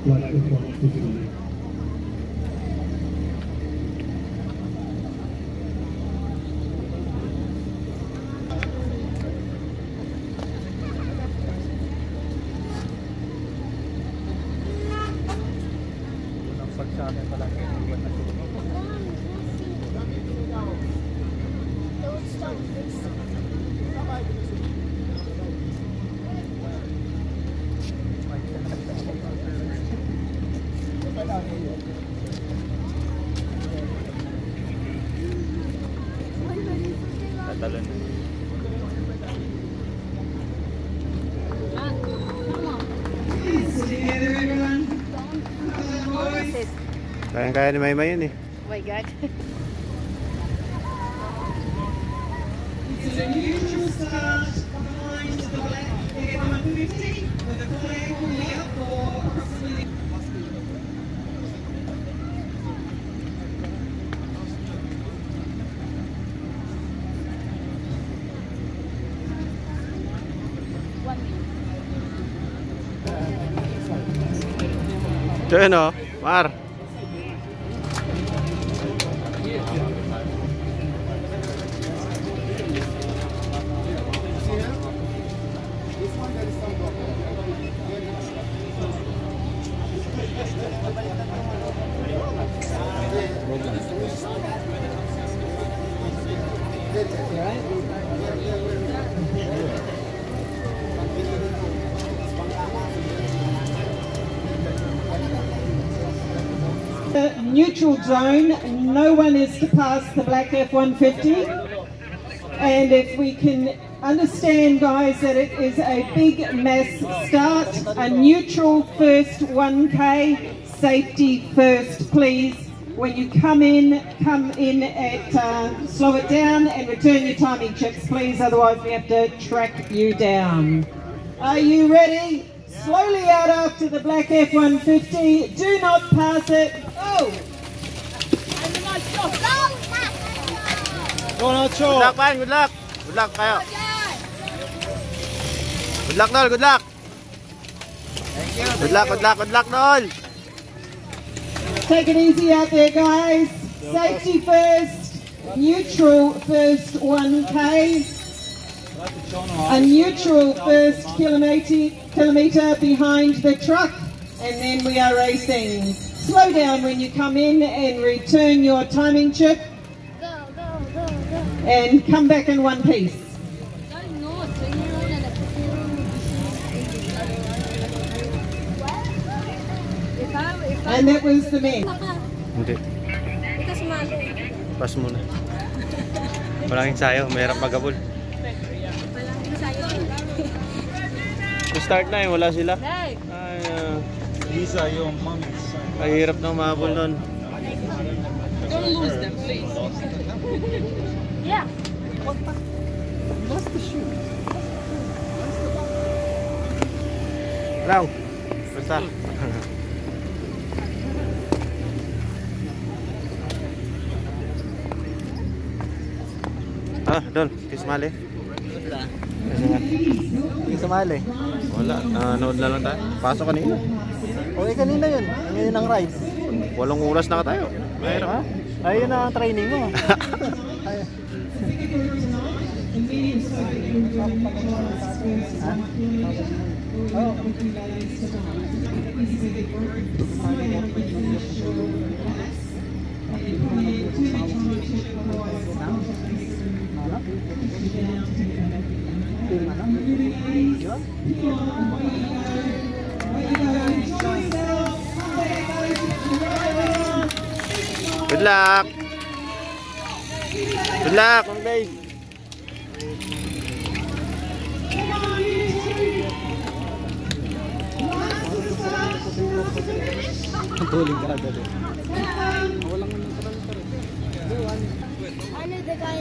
Black F150. Tatalon. Kayang-kaya ni Maymay yun eh. Oh my God. This is a neutral start behind the black F150 with a flag will be up for approximately. So yun o, Mar. Neutral zone, no one is to pass the black F150, and if we can understand, guys, that it is a big mass start, a neutral first 1K, safety first please. When you come in at slow it down and return your timing chips please, otherwise we have to track you down. Are you ready? Slowly out after the black F150, do not pass it. Oh! Good luck, man. Good luck. Good luck kayo. Good luck, Dol. Good luck. Thank you. Good luck, good luck, good luck, Dol. Take it easy out there, guys. Safety first. Neutral first 1K. A neutral first kilometre behind the truck. And then we are racing. Slow down when you come in and return your timing chip. And come back in one piece. And that was the men. Hindi. Pas muna. Walang ensayo, mahirap magabol. Start na eh, wala sila. Ay, Lisa, yung mommies. ay hirap nang mahabol nun. Don't lose them, please. Yeah. Lost the shoe. Hello. Basta. Dol, kismali. Sumali. Wala, nanood na lang tayo. Pasok kanina. Okay, kanina yun. Ngayon ang ride. 8 oras na tayo. Mahirap. Ayun na ang training mo. Good luck. Good luck, mga guys. Tuling ka na dali. Ano the guy